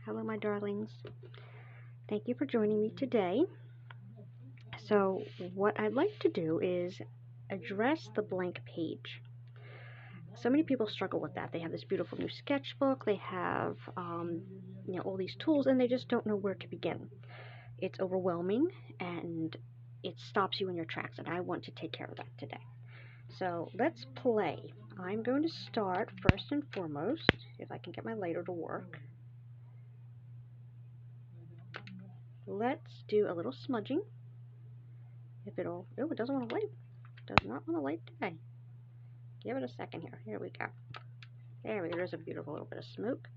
Hello, my darlings. Thank you for joining me today. So, what I'd like to do is address the blank page. So many people struggle with that. They have this beautiful new sketchbook, they have all these tools, and they just don't know where to begin. It's overwhelming and it stops you in your tracks, and I want to take care of that today. So, let's play. I'm going to start first and foremost, if I can get my lighter to work. Let's do a little smudging. If it'll, oh, it doesn't want to light. Does not want to light today. Give it a second here. Here we go. There we go. There's a beautiful little bit of smoke.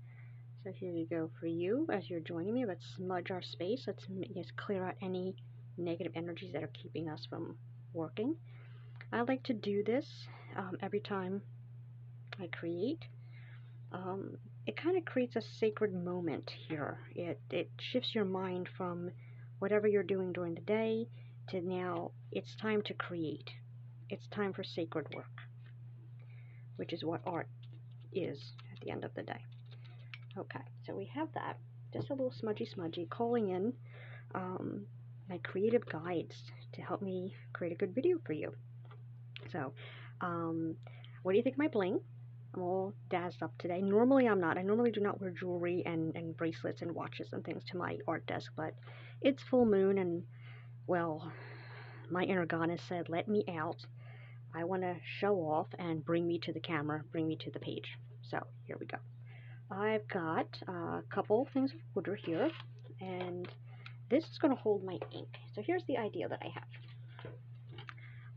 So here you go for you as you're joining me. Let's smudge our space. Let's just clear out any negative energies that are keeping us from working. I like to do this every time I create. It kind of creates a sacred moment here. It shifts your mind from whatever you're doing during the day to now it's time to create. It's time for sacred work, which is what art is at the end of the day. Okay, so we have that. Just a little smudgy, calling in my creative guides to help me create a good video for you. So, what do you think of my bling? I'm all dazzled up today. Normally I'm not. I normally do not wear jewelry and bracelets and watches and things to my art desk, but it's full moon and, well, my inner goddess said, let me out. I want to show off and bring me to the camera, bring me to the page. So here we go. I've got a couple things of water here, and this is going to hold my ink. So here's the idea that I have.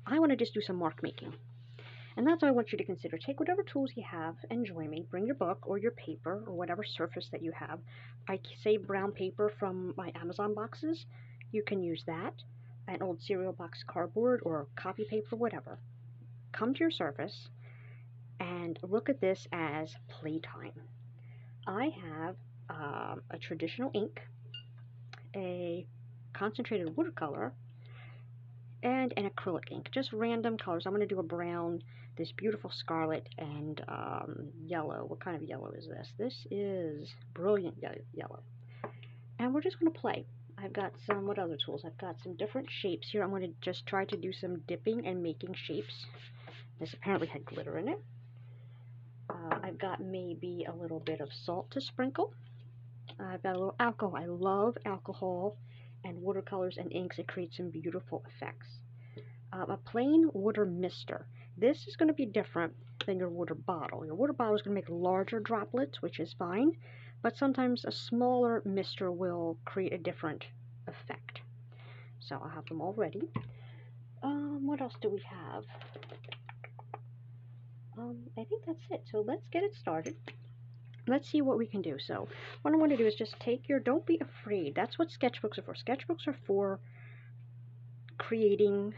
I want to just do some mark making. And that's what I want you to consider. Take whatever tools you have and join me. Bring your book or your paper or whatever surface that you have. I save brown paper from my Amazon boxes. You can use that. An old cereal box cardboard or copy paper, whatever. Come to your surface and look at this as playtime. I have a traditional ink, a concentrated watercolor, and an acrylic ink. Just random colors. I'm going to do a brown, this beautiful scarlet, and yellow. What kind of yellow is this? This is brilliant yellow. And we're just going to play. I've got some, what other tools? I've got some different shapes here. I'm going to just try to do some dipping and making shapes. This apparently had glitter in it. I've got maybe a little bit of salt to sprinkle. I've got a little alcohol. I love alcohol and watercolors and inks. It creates some beautiful effects. A plain water mister. This is going to be different than your water bottle. Your water bottle is going to make larger droplets, which is fine, but sometimes a smaller mister will create a different effect. So I'll have them all ready. What else do we have? I think that's it. So let's get it started. Let's see what we can do. So what I want to do is just take your, don't be afraid. That's what sketchbooks are for. Sketchbooks are for creating,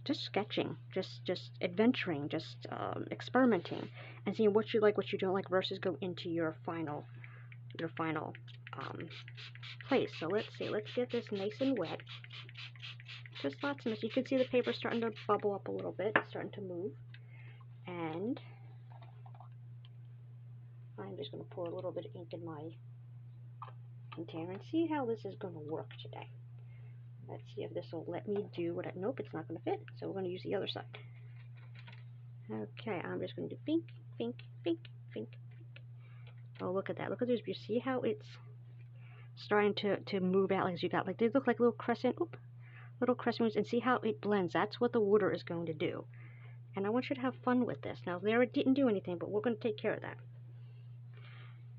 just sketching, just adventuring, just experimenting, and seeing what you like, what you don't like, versus go into your final place. So let's see. Let's get this nice and wet. Just lots of mist. You can see the paper starting to bubble up a little bit, it's starting to move, and I'm just going to pour a little bit of ink in my container and see how this is going to work today. Let's see if this will let me do what I, nope, it's not going to fit, so we're going to use the other side. Okay, I'm just going to do pink, pink, pink, pink, pink. Oh, look at that. Look at those. You see how it's starting to move out, like you got, like they look like little crescent, little crescents, and see how it blends. That's what the water is going to do. And I want you to have fun with this. Now, there it didn't do anything, but we're going to take care of that.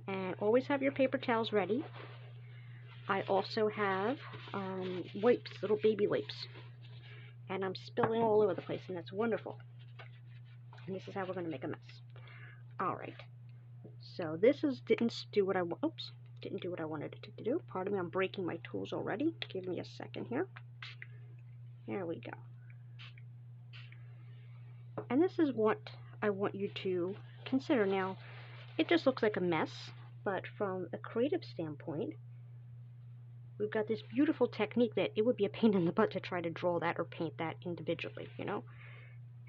And always have your paper towels ready. I also have wipes, little baby wipes. And I'm spilling all over the place, and that's wonderful. And this is how we're going to make a mess. Alright. So this didn't do what I wanted it to do. Pardon me, I'm breaking my tools already. Give me a second here. There we go. And this is what I want you to consider. Now, it just looks like a mess, but from a creative standpoint, we've got this beautiful technique that it would be a pain in the butt to try to draw that or paint that individually, you know?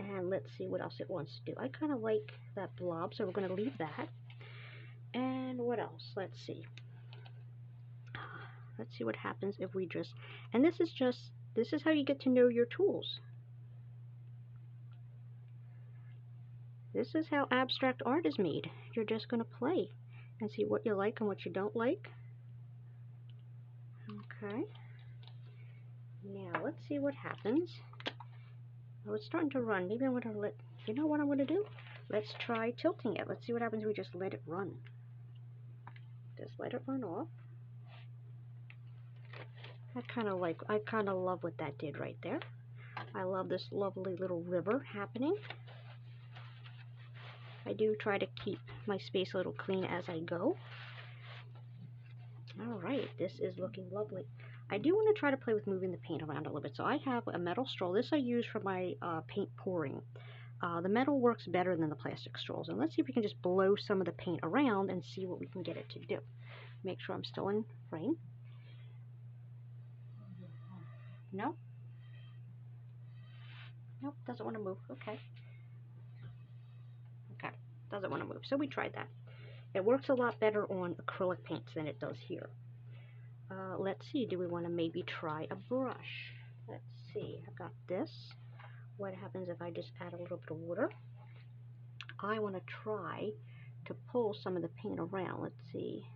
And let's see what else it wants to do. I kind of like that blob, so we're going to leave that. And what else? Let's see. Let's see what happens if we just, and this is how you get to know your tools. This is how abstract art is made. You're just going to play and see what you like and what you don't like. Okay. Now let's see what happens. Oh, it's starting to run. Maybe I'm going to let, you know what I'm going to do? Let's try tilting it. Let's see what happens if we just let it run. Just let it run off. I kind of love what that did right there. I love this lovely little river happening. I do try to keep my space a little clean as I go. Alright, this is looking lovely. I do want to try to play with moving the paint around a little bit. So I have a metal straw. This I use for my paint pouring. The metal works better than the plastic straws. And let's see if we can just blow some of the paint around and see what we can get it to do. Make sure I'm still in frame. No? Nope, doesn't want to move. Okay. Okay, doesn't want to move. So we tried that. It works a lot better on acrylic paints than it does here. Let's see, do we want to maybe try a brush? Let's see, I've got this. What happens if I just add a little bit of water? I want to try to pull some of the paint around. Let's see.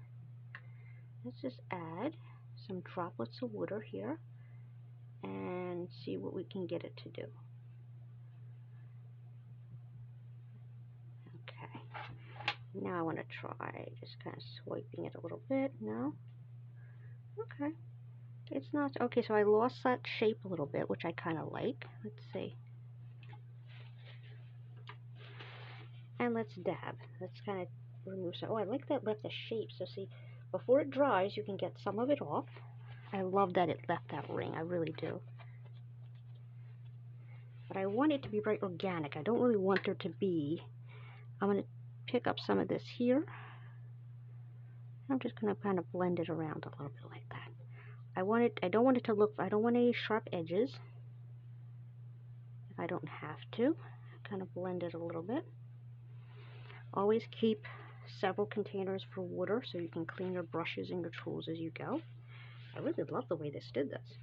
Let's just add some droplets of water here and see what we can get it to do. Okay. Now I want to try just kind of swiping it a little bit. No? Okay. It's not, okay, so I lost that shape a little bit, which I kind of like. Let's see. And let's dab. Let's kind of remove some. Oh, I like that left the shape. So see, before it dries, you can get some of it off. I love that it left that ring. I really do. But I want it to be very organic. I don't really want there to be. I'm going to pick up some of this here. I'm just going to kind of blend it around a little bit like that. I don't want it to look, I don't want any sharp edges. If I don't have to. Kind of blend it a little bit. Always keep several containers for water so you can clean your brushes and your tools as you go. I really love the way this did this.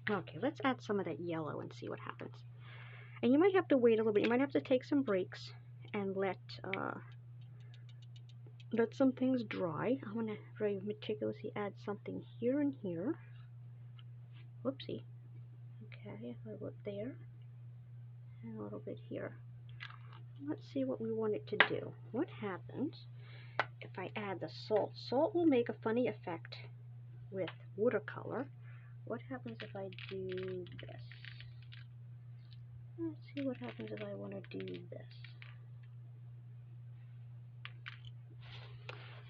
Okay, let's add some of that yellow and see what happens. And you might have to wait a little bit. You might have to take some breaks and let some things dry. I'm going to very meticulously add something here and here. Whoopsie. Okay, a little bit there. And a little bit here. Let's see what we want it to do. What happens if I add the salt? Salt will make a funny effect with watercolor. What happens if I do this? Let's see what happens if I want to do this.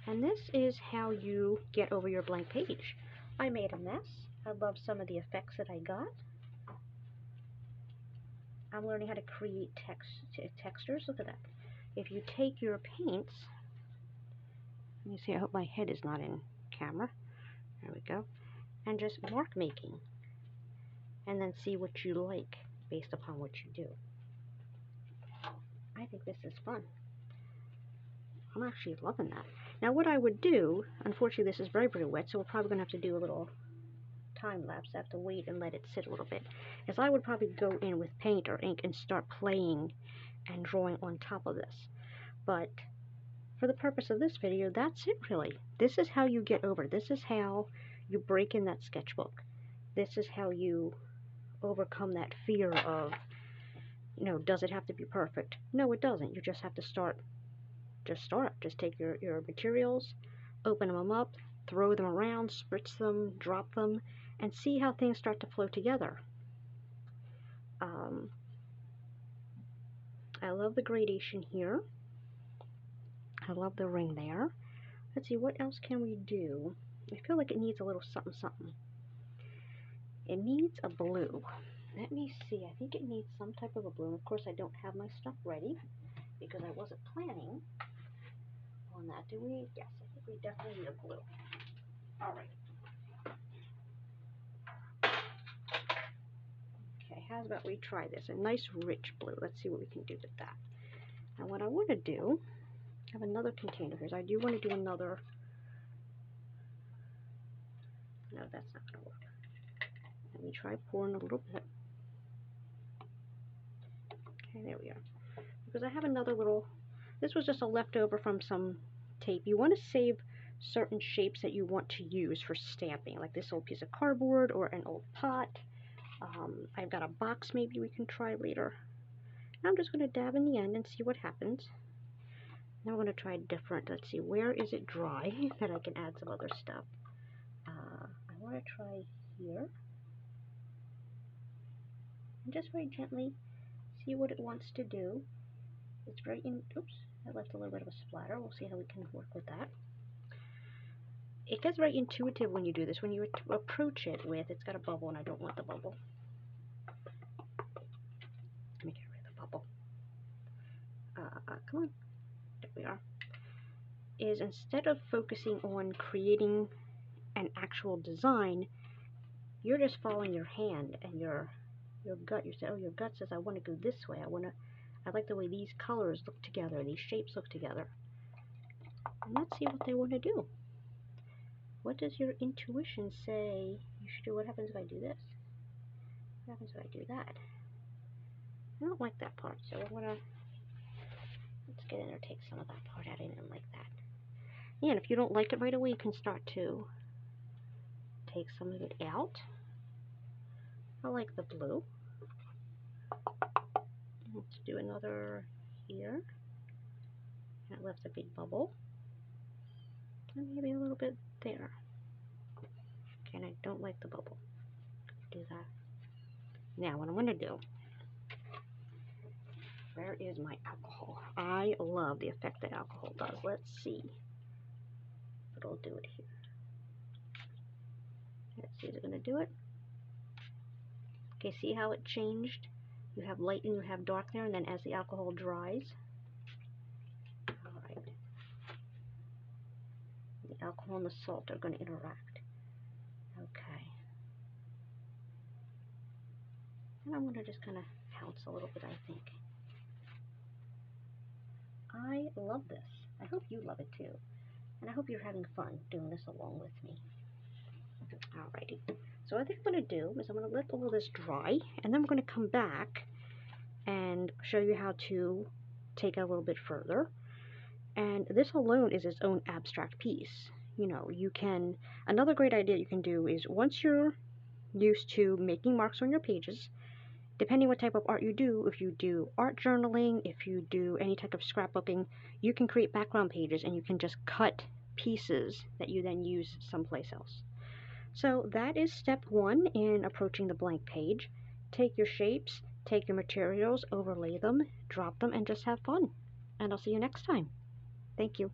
And this is how you get over your blank page. I made a mess. I love some of the effects that I got. I'm learning how to create textures. Look at that. If you take your paints, let me see, I hope my head is not in camera. There we go. And just mark making. And then see what you like based upon what you do. I think this is fun. I'm actually loving that. Now what I would do, unfortunately this is very, very wet, so we're probably going to have to do a little time lapse. I have to wait and let it sit a little bit. Is I would probably go in with paint or ink and start playing and drawing on top of this. But for the purpose of this video, that's it really. This is how you get over. This is how you break in that sketchbook. This is how you overcome that fear of, you know, does it have to be perfect? No, it doesn't. You just have to start. Just start. Just take your materials, open them up, throw them around, spritz them, drop them, and see how things start to flow together. I love the gradation here. I love the ring there. Let's see, what else can we do? I feel like it needs a little something, something. It needs a blue. Let me see. I think it needs some type of a blue. And of course, I don't have my stuff ready because I wasn't planning on that. Do we? Yes, I think we definitely need a blue. All right. Okay, how about we try this? A nice rich blue. Let's see what we can do with that. And what I want to do, have another container here. So I do want to do another. No, that's not going to work. Let me try pouring a little bit. Okay, there we are. Because I have another little, this was just a leftover from some tape. You want to save certain shapes that you want to use for stamping, like this old piece of cardboard or an old pot. I've got a box maybe we can try later. I'm just going to dab in the end and see what happens. Now I'm going to try different. Let's see, where is it dry that I can add some other stuff. I want to try here. And just very gently see what it wants to do. It's very oops, I left a little bit of a splatter. We'll see how we can work with that. It gets very intuitive when you do this. When you approach it with, it's got a bubble and I don't want the bubble. Let me get rid of the bubble. Come on. There we are. Is instead of focusing on creating an actual design, you're just following your hand and your gut. You say, oh, your gut says I want to go this way. I like the way these colors look together, these shapes look together. And let's see what they want to do. What does your intuition say you should do? What happens if I do this? What happens if I do that? I don't like that part, so I'm gonna, let's get in there, take some of that part out. I didn't like that. Yeah, and if you don't like it right away, you can start to take some of it out. I like the blue. Let's do another here. That left a big bubble. And maybe a little bit there. Okay, and I don't like the bubble. Do that. Now, what I'm going to do, where is my alcohol? I love the effect that alcohol does. Let's see if it'll do it here. Let's see, is it going to do it? Okay, see how it changed? You have light and you have dark there, and then as the alcohol dries, alright, the alcohol and the salt are going to interact. Okay. And I'm going to just kind of pounce a little bit, I think. I love this. I hope you love it too. And I hope you're having fun doing this along with me. Alrighty. So what I think I'm going to do is I'm going to let all of this dry, and then we're going to come back and show you how to take it a little bit further. And this alone is its own abstract piece. You know, you can, another great idea you can do is once you're used to making marks on your pages, depending what type of art you do, if you do art journaling, if you do any type of scrapbooking, you can create background pages and you can just cut pieces that you then use someplace else. So that is step one in approaching the blank page. Take your shapes, take your materials, overlay them, drop them, and just have fun. And I'll see you next time. Thank you.